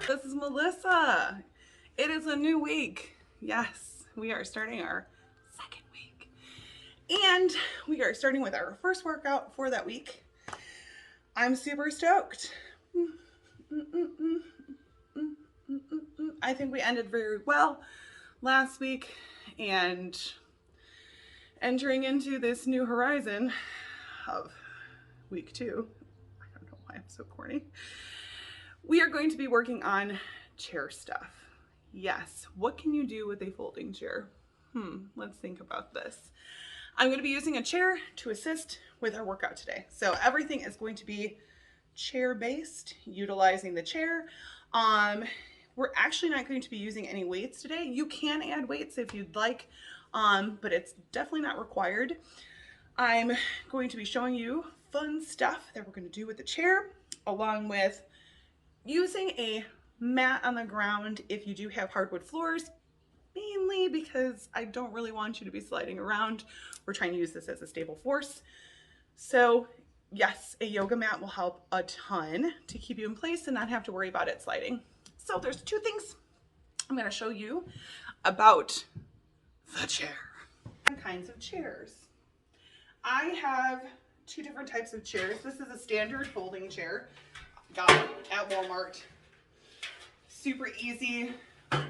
This is Melissa. It is a new week. Yes, we are starting our second week. And we are starting with our first workout for that week. I'm super stoked. I think we ended very well last week, and entering into this new horizon of week 2. I don't know why I'm so corny. We are going to be working on chair stuff. Yes, what can you do with a folding chair? Let's think about this. I'm going to be using a chair to assist with our workout today. So everything is going to be chair-based, utilizing the chair. We're actually not going to be using any weights today. You can add weights if you'd like, but it's definitely not required. I'm going to be showing you fun stuff that we're going to do with the chair, along with using a mat on the ground if you do have hardwood floors, mainly because I don't really want you to be sliding around. We're trying to use this as a stable force. So yes, a yoga mat will help a ton to keep you in place and not have to worry about it sliding. So there's 2 things I'm going to show you about the chair. Different kinds of chairs. I have 2 different types of chairs. This is a standard folding chair. Got it at Walmart. Super easy,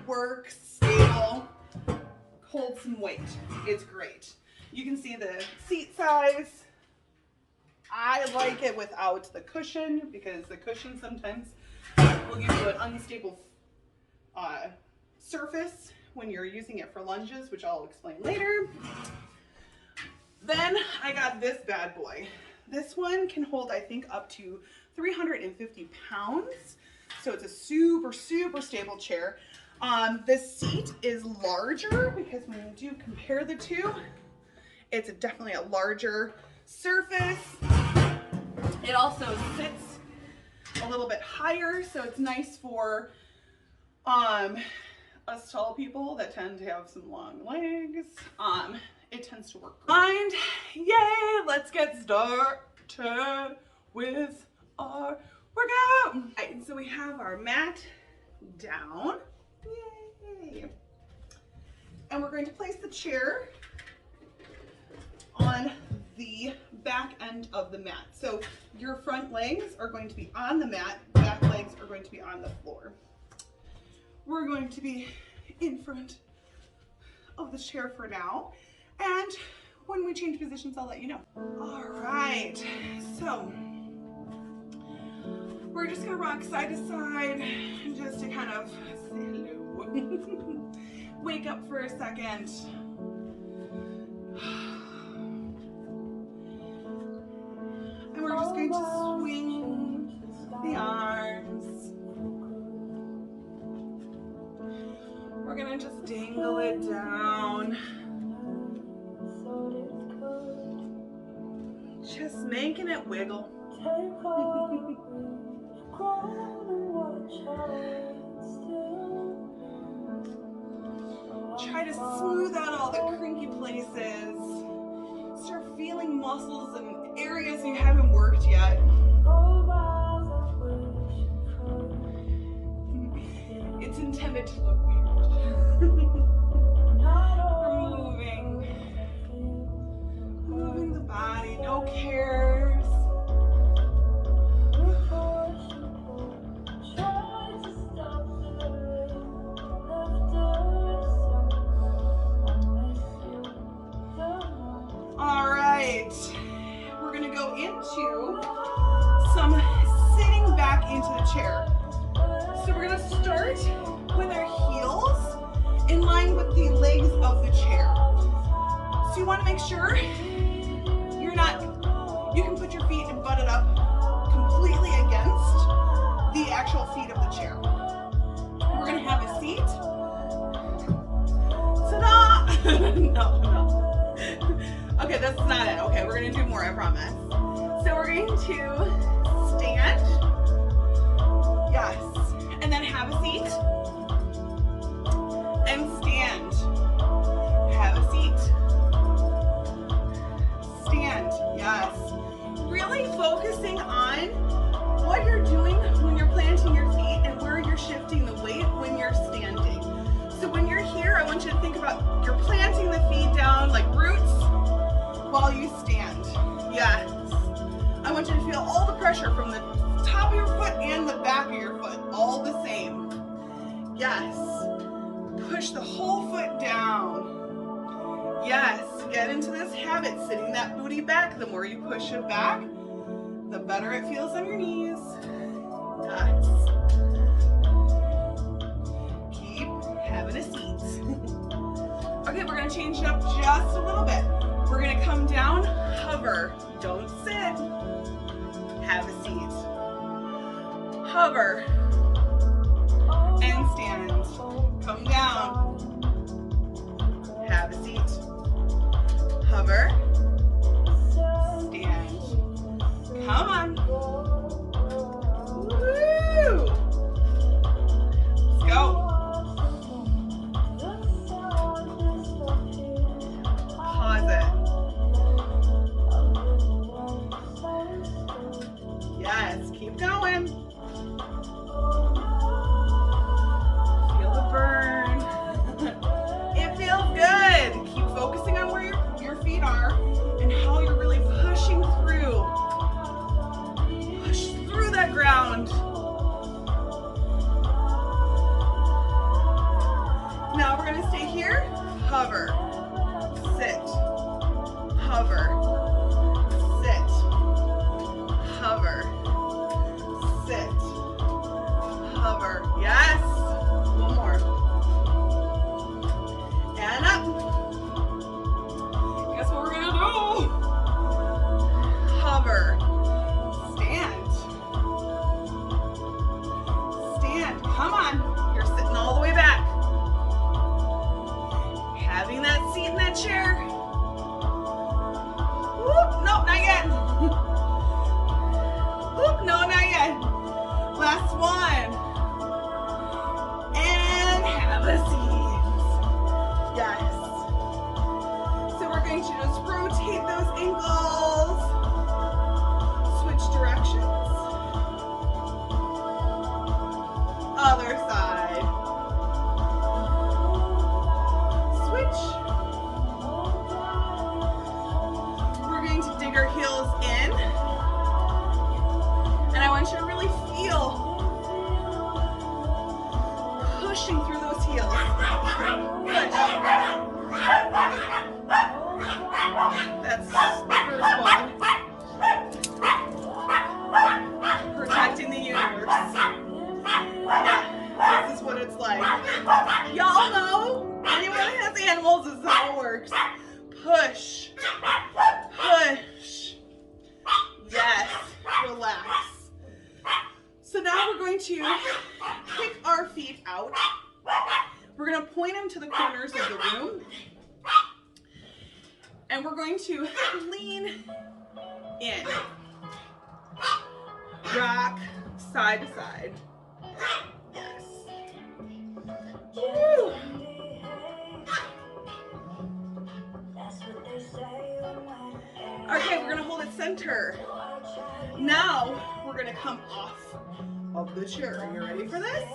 works, stable, holds some weight. It's great. You can see the seat size. I like it without the cushion because the cushion sometimes will give you an unstable surface when you're using it for lunges, which I'll explain later. Then I got this bad boy. This one can hold, I think, up to 350 pounds. So it's a super, super stable chair. The seat is larger because when you do compare the 2, it's definitely a larger surface. It also sits a little bit higher, so it's nice for us tall people that tend to have some long legs. It tends to work fine. Yay, let's get started with our workout. All right, so we have our mat down. Yay. And we're going to place the chair on the back end of the mat. So your front legs are going to be on the mat, back legs are going to be on the floor. We're going to be in front of the chair for now, and when we change positions, I'll let you know. All right, so we're just gonna rock side to side just to kind of say hello. Wake up for a second. And we're just going to swing the arms. We're gonna just dangle it down. Just making it wiggle. Try to smooth out all the crinky places. Start feeling muscles and areas you haven't worked yet. It's intended to look weird. We're moving the body, no cares. All right, we're gonna go into some sitting back into the chair. So we're gonna start with our heels in line with the legs of the chair. So you wanna make sure you can put your feet and butt it up completely against the actual feet of the chair. We're gonna have a seat. Ta-da! No. Okay, that's not it. Okay, we're gonna do more, I promise. So we're going to stand. Yes. And then have a seat. And stand. Have a seat. Stand. Yes. Really focusing on what you're doing when you're planting your feet and where you're shifting So when you're here, I want you to think about you're planting the feet down like roots while you stand. Yes. I want you to feel all the pressure from the top of your foot and the back of your foot, all the same. Yes. Push the whole foot down. Yes. Get into this habit, sitting that booty back. The more you push it back, the better it feels on your knees. Yes. Keep having a seat. Okay, we're going to change it up just a little bit. We're going to come down, hover. Don't sit. Have a seat. Hover. And stand. Come down. Have a seat. Hover. Stand. Come on. Woo! Let's go. Pause it. Yes, keep going. Feel the burn. It feels good. Keep focusing on where your feet are and how you're really pushing through. Push through that ground. Now we're going to stay here. Hover. Sit. Hover. Sit. Hover. Sit. Hover. Yes. One more. And up. Guess what we're going to do? Hover. Stand. Stand. Come on. You're sitting all the way back. Having that seat in that chair. Whoop, nope, not yet. Whoop, no, not yet. Last one. And have a seat. Yes. So we're going to just rotate those ankles. Switch directions. Other side. Switch. We're going to dig our heels in. And I want you to really feel pushing through those heels. Push. That's the first one. Protecting the universe. Yeah, this is what it's like. Y'all know, anyone that has animals, this is how it works. Push. Push. Yes. Relax. So now we're going to kick our feet out. We're going to point them to the corners of the room. And we're going to lean in. Rock side to side. Yes. Woo. Okay, we're going to hold it center. Now we're going to come off of the chair. Are you ready for this?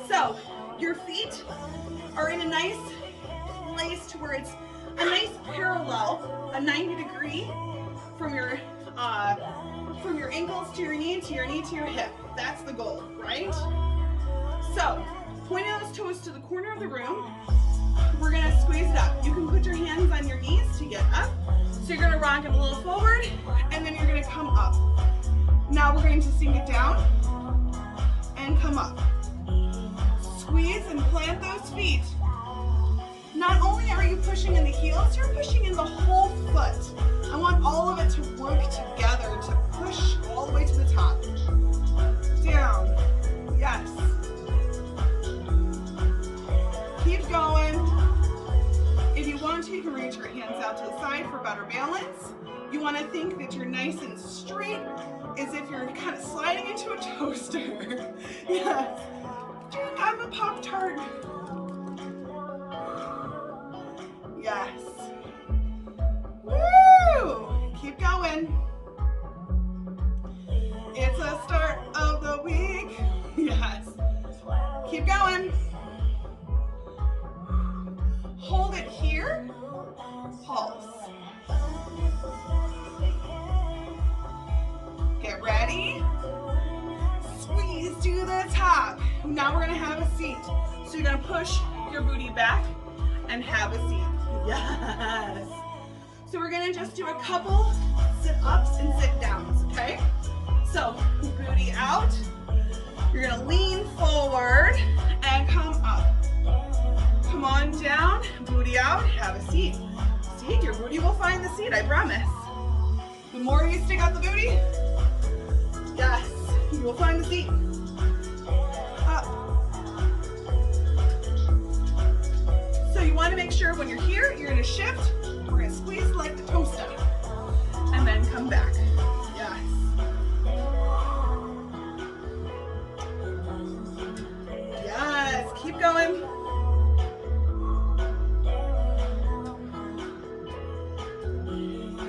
So your feet are in a nice place to where it's a nice parallel, a 90-degree from your ankles to your knee to your hip. That's the goal, right? So pointing those toes to the corner of the room, we're going to squeeze it up. You can put your hands on your knees to get up. So you're going to rock it a little forward, and then you're going to come up. Now we're going to sink it down and come up. Squeeze and plant those feet. Not only are you pushing in the heels, you're pushing in the whole foot. I want all of it to work together to push all the way to the top. Down. Yes. Keep going. If you want to, you can reach your hands out to the side for better balance. You want to think that you're nice and straight, as if you're kind of sliding into a toaster. Yes. I'm a Pop-Tart. Yes. Woo! Keep going. It's a start of the week. Yes. Keep going. Now we're gonna have a seat. So you're gonna push your booty back and have a seat. Yes. So we're gonna just do a couple sit-ups and sit-downs, okay? So booty out. You're gonna lean forward and come up. Come on down, booty out, have a seat. See, your booty will find the seat, I promise. The more you stick out the booty, yes, you will find the seat. Up. So you want to make sure when you're here, you're going to shift. We're going to squeeze like the toaster. And then come back. Yes. Yes, keep going.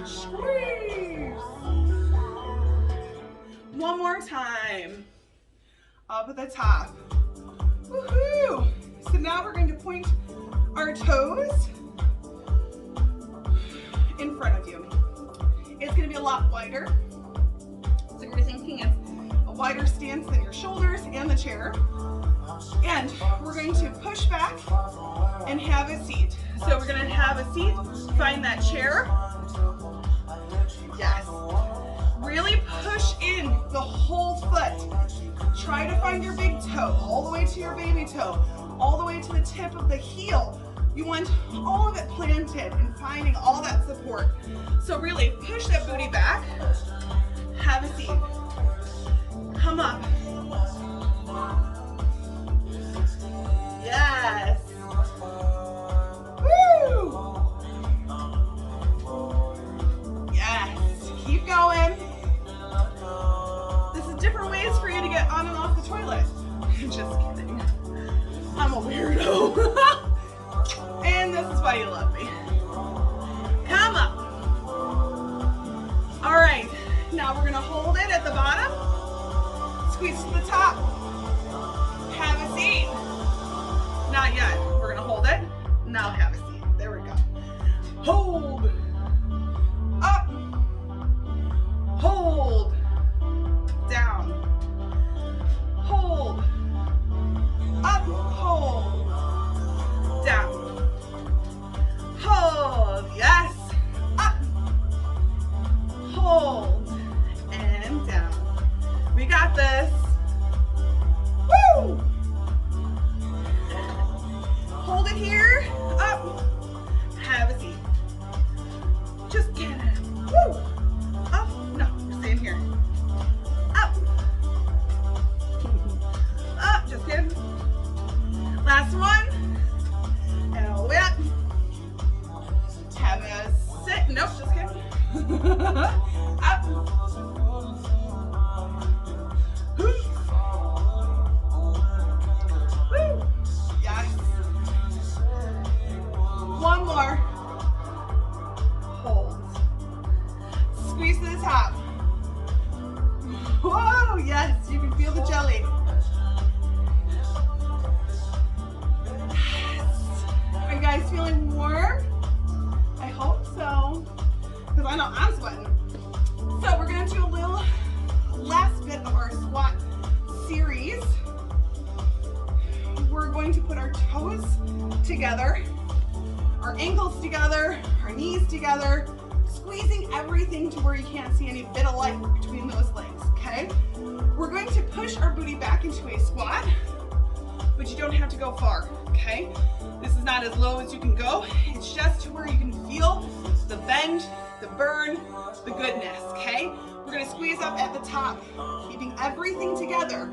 Squeeze. One more time. Up at the top. Woohoo! So now we're going to point our toes in front of you. It's going to be a lot wider. So you're thinking it's a wider stance than your shoulders and the chair. And we're going to push back and have a seat. So we're going to have a seat, find that chair. Yes. Really push in the whole foot. Try to find your big toe, all the way to your baby toe, all the way to the tip of the heel. You want all of it planted and finding all that support. So really push that booty back, have a seat. Come up. Yes. Woo! Yes. Keep going. This is different ways for you to get on and off the toilet. Just kidding. I'm a weirdo. And this is why you love me. Come up. All right. Now we're going to hold it at the bottom. Squeeze to the top. Have a seat. Not yet. We're going to hold it. Now have a seat. There we go. Hold. Up. Hold. Down. Hold. Up. Hold. Down. Hold. Yes. Up. Hold. And down. We got this. Woo! Hold it here. Up. Have a seat. Just get it. Woo! Up. No, we're staying here. Up. Up. Just kidding. Last one. And a whip. Have a sit. Nope, just kidding. Up. Woo. Yes. One more. Hold. Squeeze to the top. Whoa, yes, you can feel the jelly. Are you guys feeling warm? I hope so, because I know I'm sweating. So we're gonna do a little last bit of our squat series. We're going to put our toes together, our ankles together, our knees together, squeezing everything to where you can't see any bit of life between those legs, okay? We're going to push our booty back into a squat, but you don't have to go far, okay? This is not as low as you can go. It's just to where you can feel the bend, the burn, the goodness, okay? We're gonna squeeze up at the top, keeping everything together.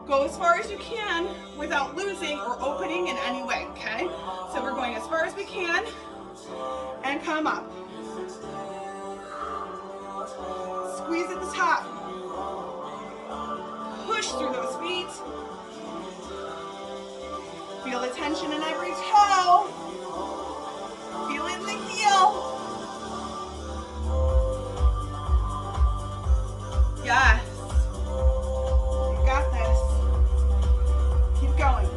Go as far as you can without losing or opening in any way, okay? So we're going as far as we can and come up. Squeeze at the top. Push through those feet. Feel the tension in every toe. Feel it in the heel. Yes. You got this. Keep going.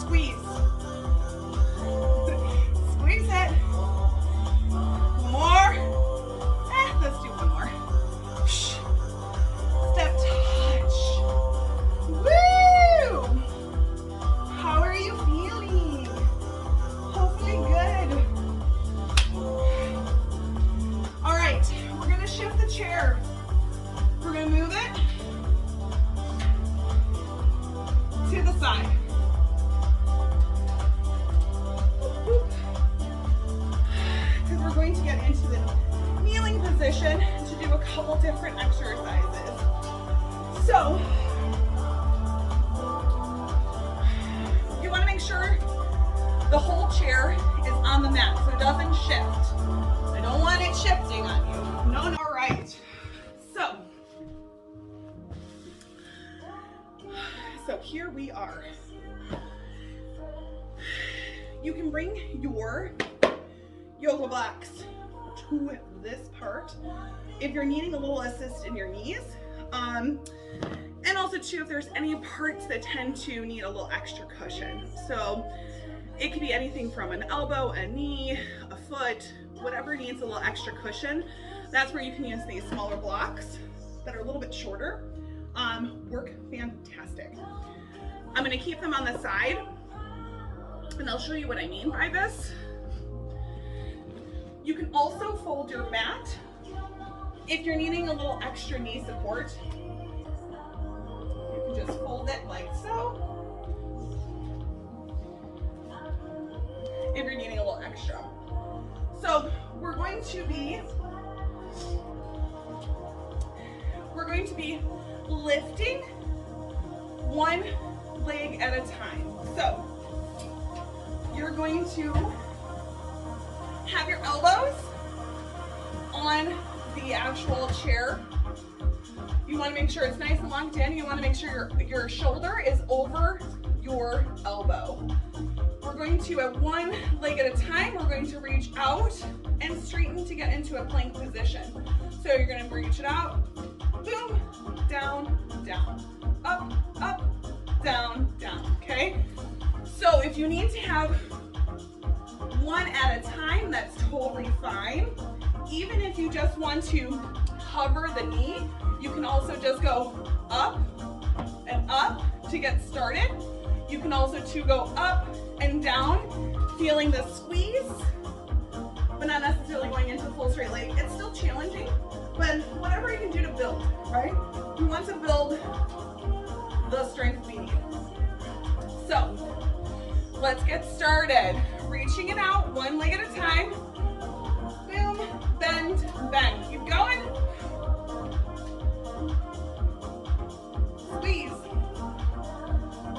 Squeeze. Squeeze it. One more. Let's do one more. Step touch. Woo! chair. We're gonna move it to the side. Because we're going to get into the kneeling position to do a couple different exercises. So, you want to make sure the whole chair is on the mat so it doesn't shift. I don't want it shifting on you. No, no. All right. So here we are. You can bring your yoga blocks to this part if you're needing a little assist in your knees. And also too, if there's any parts that tend to need a little extra cushion. So it could be anything from an elbow, a knee, a foot, whatever needs a little extra cushion. That's where you can use these smaller blocks that are a little bit shorter. Work fantastic. I'm gonna keep them on the side and I'll show you what I mean by this. You can also fold your mat if you're needing a little extra knee support. You can just fold it like so. If you're needing a little extra. So we're going to be lifting one leg at a time. So you're going to have your elbows on the actual chair. You want to make sure it's nice and locked in. You want to make sure your shoulder is over your elbow. We're going to, at one leg at a time, we're going to reach out and straighten to get into a plank position. So you're going to reach it out, boom, down, down, up, up, down, down, okay? So if you need to have one at a time, that's totally fine. Even if you just want to hover the knee, you can also just go up and up to get started. You can also go up and down, feeling the squeeze, but not necessarily going into full straight leg. It's still challenging, but whatever you can do to build, right? We want to build the strength we need. So let's get started. Reaching it out, one leg at a time. Boom, bend, bend. Keep going. Squeeze.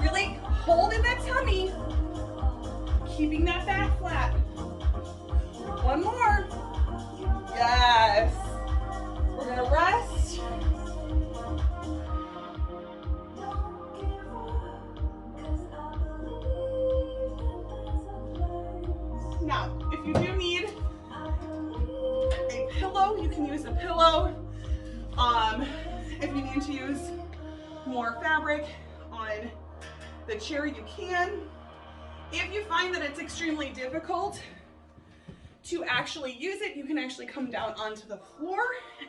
Really holding that tummy. Keeping that back flat. One more. Yes. We're gonna rest. Now, if you do need a pillow, you can use a pillow. If you need to use more fabric on the chair, you can. If you find that it's extremely difficult to actually use it, you can actually come down onto the floor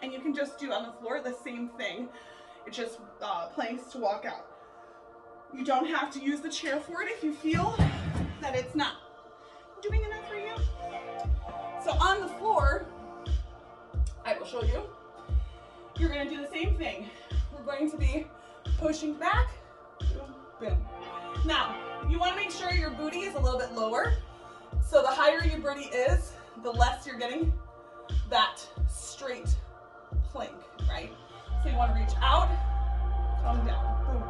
and you can just do on the floor the same thing. It's just planks to walk out. You don't have to use the chair for it if you feel that it's not doing enough for you. So on the floor, I will show you. You're gonna do the same thing. We're going to be pushing back, boom, boom. Now, you wanna make sure your booty is a little bit lower. So the higher your booty is, the less you're getting that straight plank, right? So you wanna reach out, come down, boom.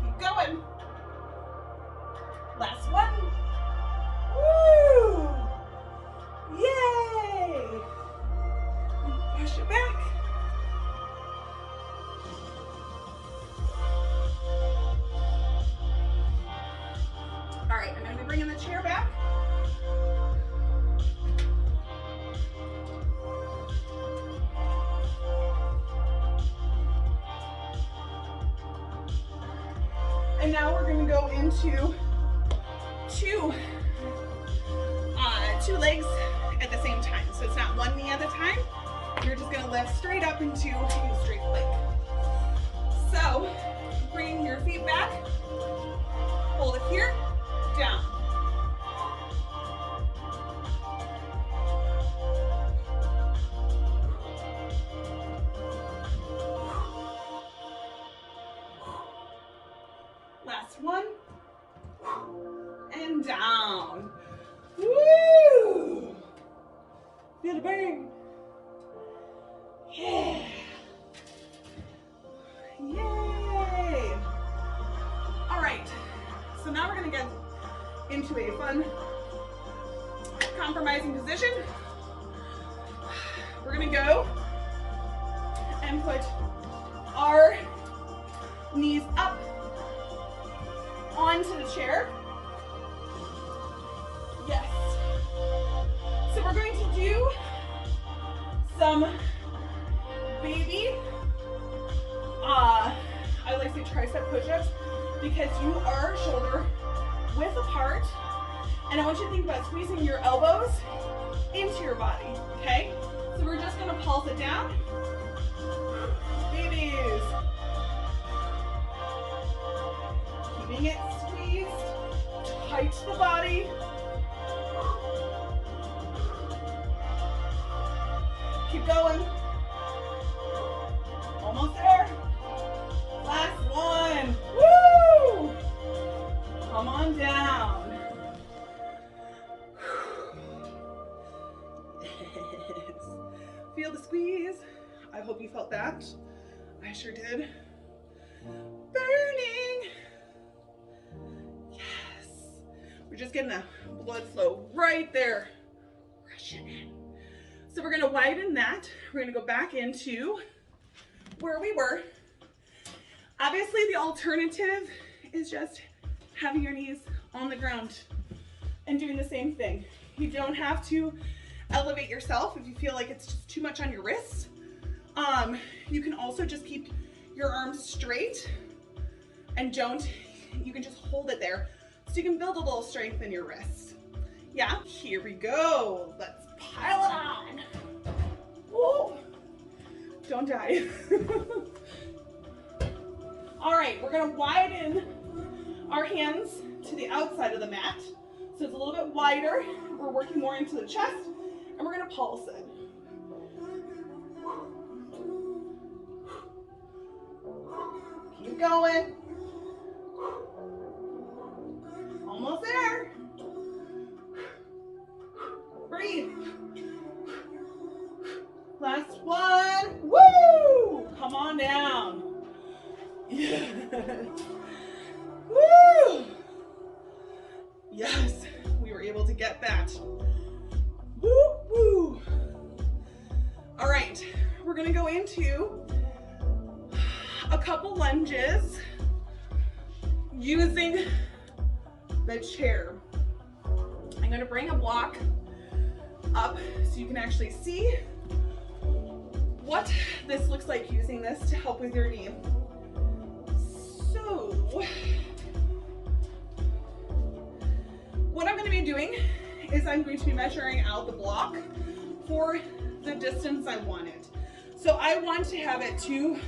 Keep going. Last one. Woo! Yay! Push it back. All right, I'm going to be bringing the chair back. And now we're going to go into two legs at the same time. So it's not one knee at a time. You're just going to lift straight up into a straight leg. So bring your feet back, hold it here, down. bang. Yeah. Yay. All right, so now we're gonna get into a fun compromising position. We're gonna go and put our knees up onto the chair. Yes. So we're going to do some baby, I like to say tricep push-ups, because you are shoulder width apart, and I want you to think about squeezing your elbows into your body, okay? So we're just gonna pulse it down. Babies. Keeping it squeezed, tight to the body. Keep going. Almost there. Last one. Woo! Come on down. Yes. Feel the squeeze. I hope you felt that. I sure did. Burning. Yes. We're just getting the blood flow right there. Rushing in. So we're gonna widen that. We're gonna go back into where we were. Obviously the alternative is just having your knees on the ground and doing the same thing. You don't have to elevate yourself if you feel like it's just too much on your wrists. You can also just keep your arms straight and you can just hold it there so you can build a little strength in your wrists. Yeah, here we go. Let's pile it on. Woo. Don't die. All right, we're gonna widen our hands to the outside of the mat. So it's a little bit wider. We're working more into the chest, and we're gonna pulse it. Keep going. Almost there. Breathe. Last one. Woo! Come on down. Yes. Woo! Yes, we were able to get that. Woo, woo. All right, we're gonna go into a couple lunges using the chair. I'm gonna bring a block up so you can actually see what this looks like using this to help with your knee. So, what I'm going to be doing is I'm going to be measuring out the block for the distance I want it. So I want to have it two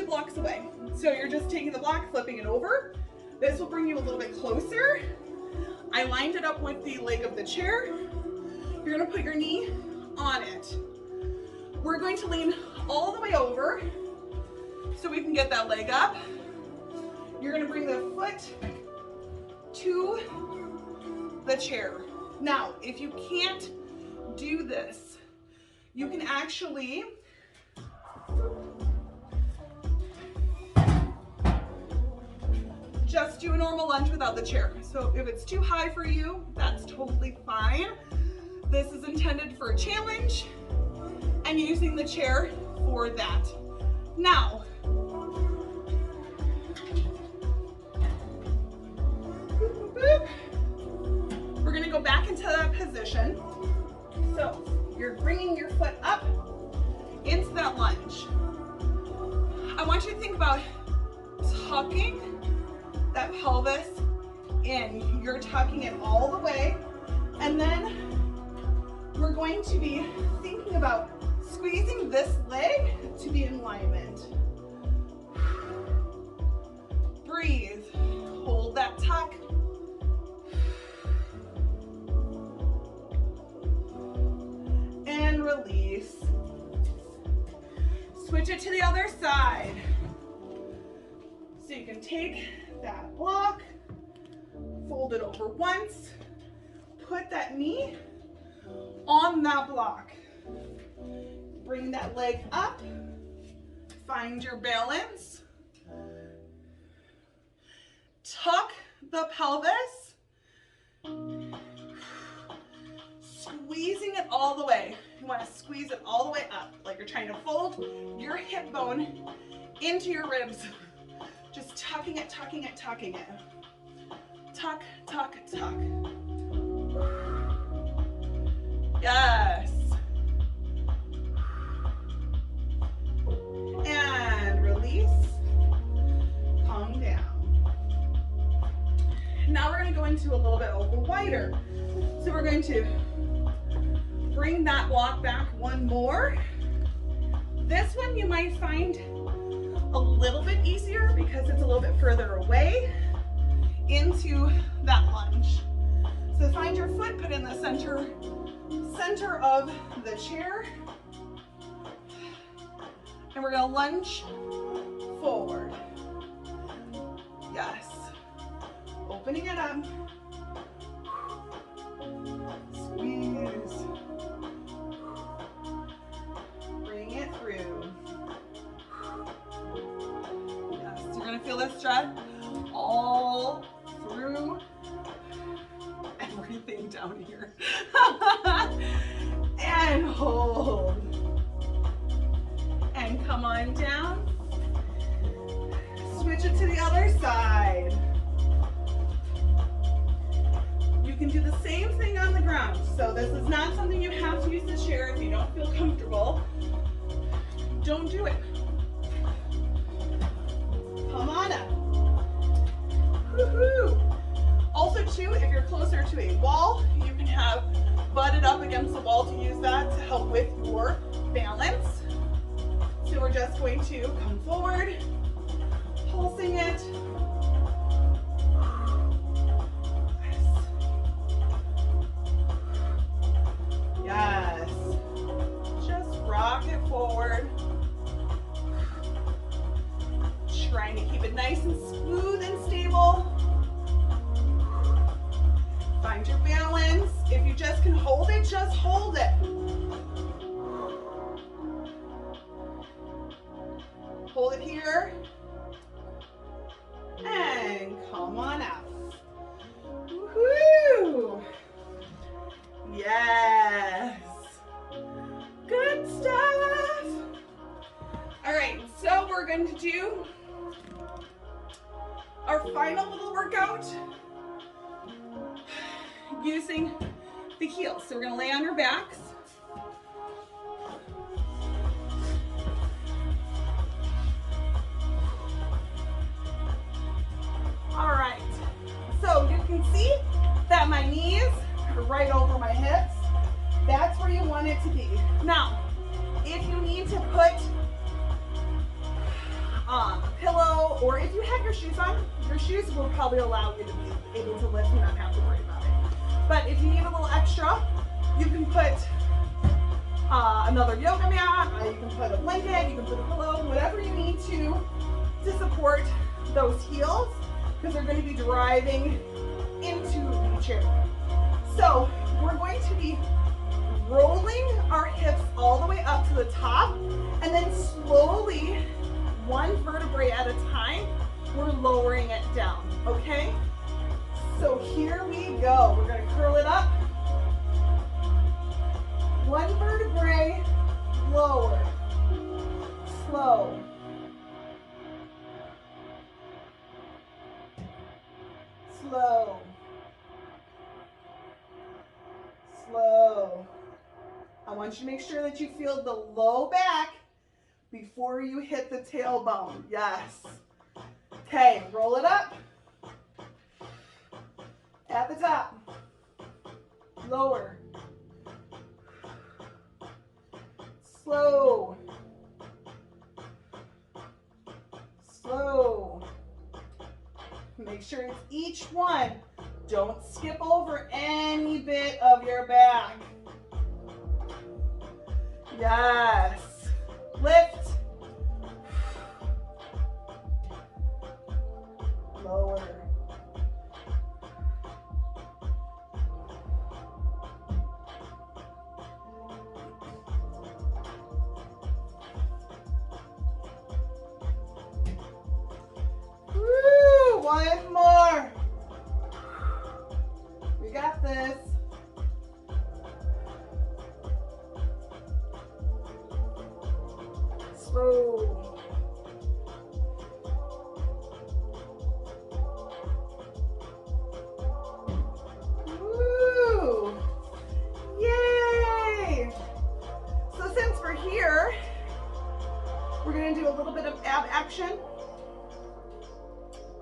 blocks away. So you're just taking the block, flipping it over. This will bring you a little bit closer. I lined it up with the leg of the chair. You're going to put your knee on it. We're going to lean all the way over so we can get that leg up. You're going to bring the foot to the chair. Now, if you can't do this, you can actually just do a normal lunge without the chair. So if it's too high for you, that's totally fine. This is intended for a challenge and using the chair for that. Now, we're gonna go back into that position. So you're bringing your foot up into that lunge. I want you to think about tucking that pelvis in. You're tucking it all the way, and then we're going to be thinking about squeezing this leg to be in alignment. Breathe, hold that tuck. And release. Switch it to the other side. So you can take that block, fold it over once, put that knee on that block. Bring that leg up. Find your balance. Tuck the pelvis. Squeezing it all the way. You want to squeeze it all the way up, like you're trying to fold your hip bone into your ribs. Just tucking it, tucking it, tucking it. Tuck, tuck, tuck. Yes. And release. Calm down. Now we're going to go into a little bit of a wider. So we're going to bring that block back one more. This one you might find a little bit easier because it's a little bit further away into that lunge. So find your foot, put in the center of the chair, and we're going to lunge forward. Yes. Opening it up. Squeeze. Bring it through. Yes, you're going to feel this stretch all through everything down here. And hold. And come on down. Switch it to the other side. You can do the same thing on the ground. So this is not something you have to use the chair if you don't feel comfortable. Don't do it. Come on up. Woohoo! Also too, if you're closer to a wall, you can have butted up against the wall to use that to help with your balance. So we're just going to come forward, pulsing it. Yes. Just rock it forward. Trying to keep it nice and smooth and stable. Find your balance. If you just can hold it, just hold it. Hold it here. And come on out. Woohoo! Yes. Good stuff. All right, so we're going to do our final little workout using the heels. So we're going to lay on your backs. All right, so you can see that my knees are right over my hips. That's where you want it to be. Now, if you need to put a pillow, or if you have your shoes on, your shoes will probably allow you to be able to lift and not have to worry about it. But if you need a little extra, you can put another yoga mat, you can put a blanket, you can put a pillow, whatever you need to support those heels, because they're going to be driving into the chair. So we're going to be rolling our hips all the way up to the top, and then slowly, one vertebrae at a time, we're lowering it down, okay? So here we go. We're going to curl it up. One vertebrae, lower, slow. Slow. Slow. I want you to make sure that you feel the low back before you hit the tailbone. Yes. Okay, roll it up. At the top. Lower. Slow. Slow. Make sure it's each one. Don't skip over any bit of your back. Yes. Lift. Lower. One more. We got this. Slow. Woo! Yay! So since we're here, we're going to do a little bit of ab action.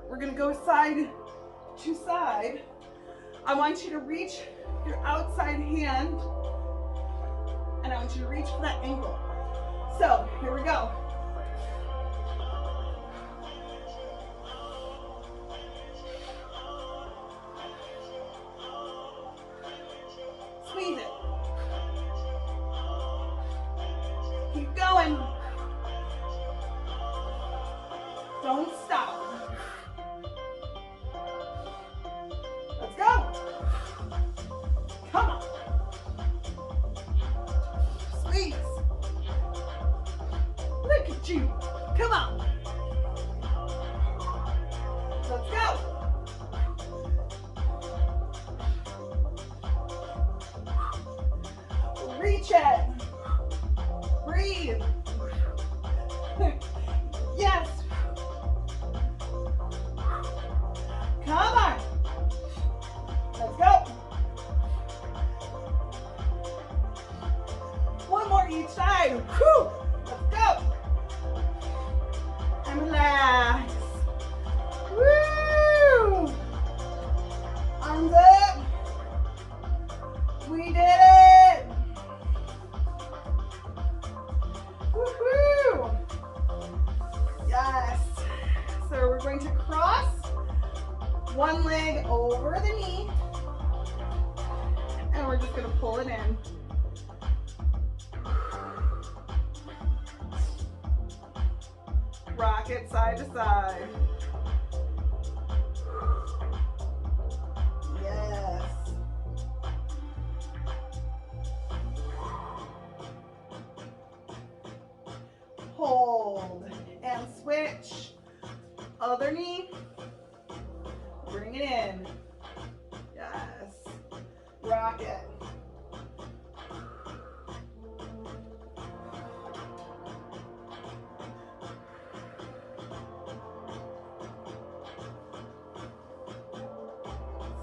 We're going to go side to side. I want you to reach your outside hand, and I want you to reach for that ankle. So here we go. Squeeze it. Keep going. Don't stop. Let's go. Come on. Squeeze. Look at you. Come on. Let's go. Reach it. Breathe. Yes. Come on. Let's go. One more each side. Whew. Let's go. And relax. Woo! Arms up. We did it. Woohoo! Yes. So we're going to cross one leg over the knee, and we're just going to pull it in. Rock it side to side. Yes. Hold and switch. Other knee. Bring it in. Yes. Rock it.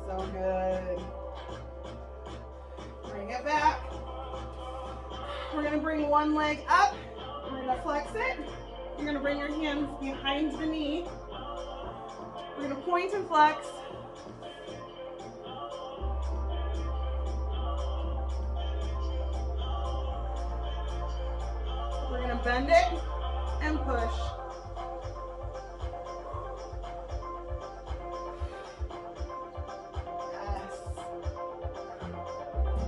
So good. Bring it back. We're going to bring one leg up. We're going to flex it. You're going to bring your hands behind the knee. We're going to point and flex. We're going to bend it and push. Yes.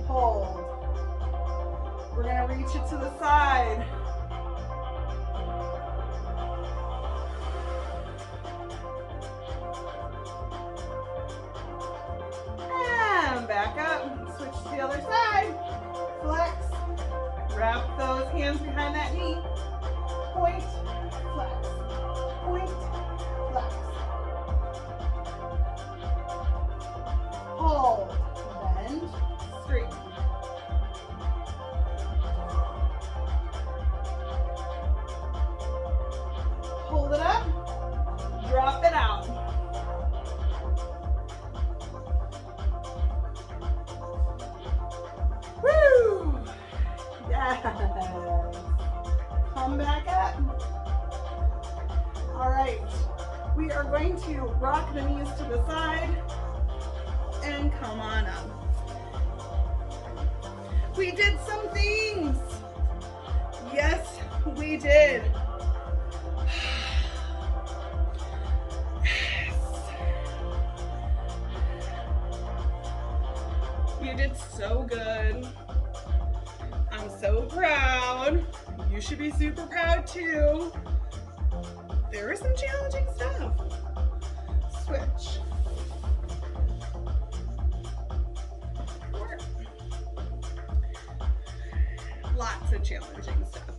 Hold. We're going to reach it to the side. Back up, switch to the other side, flex, wrap those hands behind that knee, point, flex, hold, bend, straight. Hold it up, drop it out. Woo! Yes. Come back up. All right. We are going to rock the knees to the side and come on up. We did some things. Yes, we did. You did so good. I'm so proud. You should be super proud too. There was some challenging stuff. Switch. Lots of challenging stuff.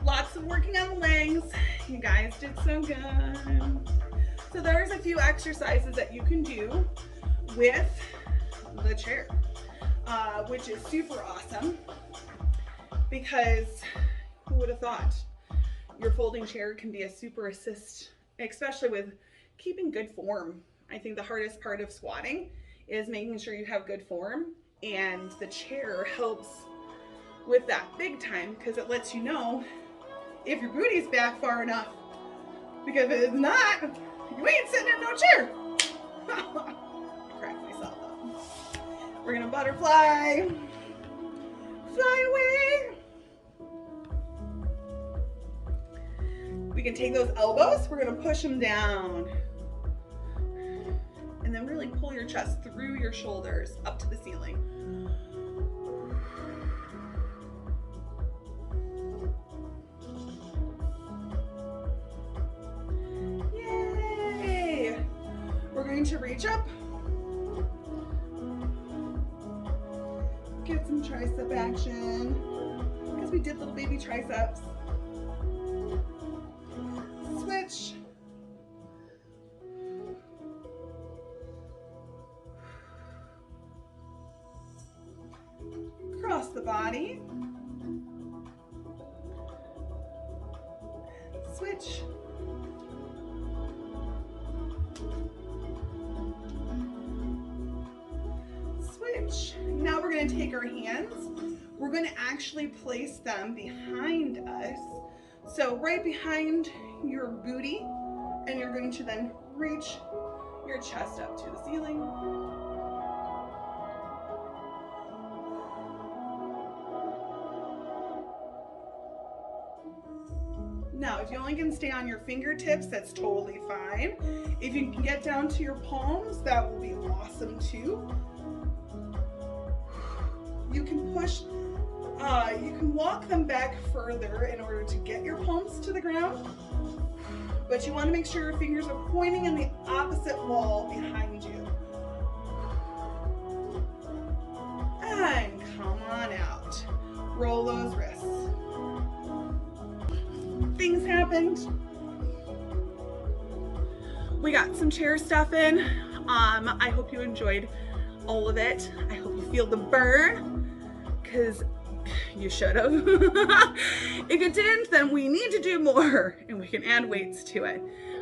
Lots of working on the legs. You guys did so good. So there's a few exercises that you can do with the chair, which is super awesome because who would have thought your folding chair can be a super assist, especially with keeping good form. I think the hardest part of squatting is making sure you have good form, and the chair helps with that big time because it lets you know if your booty's back far enough, because if it's not, you ain't sitting in no chair. Crack myself up. We're gonna butterfly, fly away. We can take those elbows, we're gonna push them down. And then really pull your chest through your shoulders up to the ceiling. Yay! We're going to reach up. Get some tricep action, because we did little baby triceps. Switch. Cross the body. Switch. Switch. Now we're going to take our hands. We're going to actually place them behind us. So right behind your booty, and you're going to then reach your chest up to the ceiling. Now, if you only can stay on your fingertips, that's totally fine. If you can get down to your palms, that will be awesome too. You can push, you can walk them back further in order to get your palms to the ground, but you want to make sure your fingers are pointing in the opposite wall behind you. And come on out. Roll those wrists. Things happened. We got some chair stuff in. I hope you enjoyed all of it. I hope you feel the burn, because you should have. If you didn't, then we need to do more, and we can add weights to it.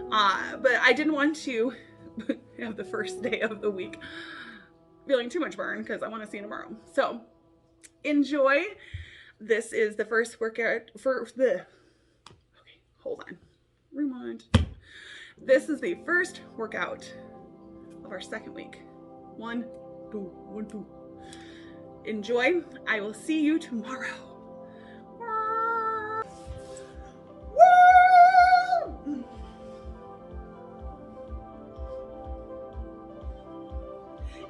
But I didn't want to have the first day of the week feeling too much burn, because I want to see you tomorrow. So enjoy. This is the first workout for the, okay, hold on, rewind. This is the first workout of our second week. 1, 2, 1, 2. Enjoy. I will see you tomorrow. Woo!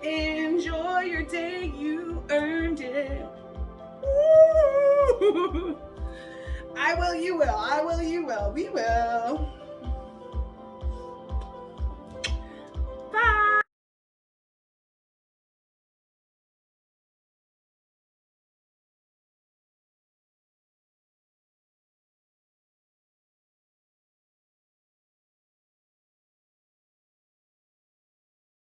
Enjoy your day, you earned it. Woo! I will, you will, I will, you will, we will.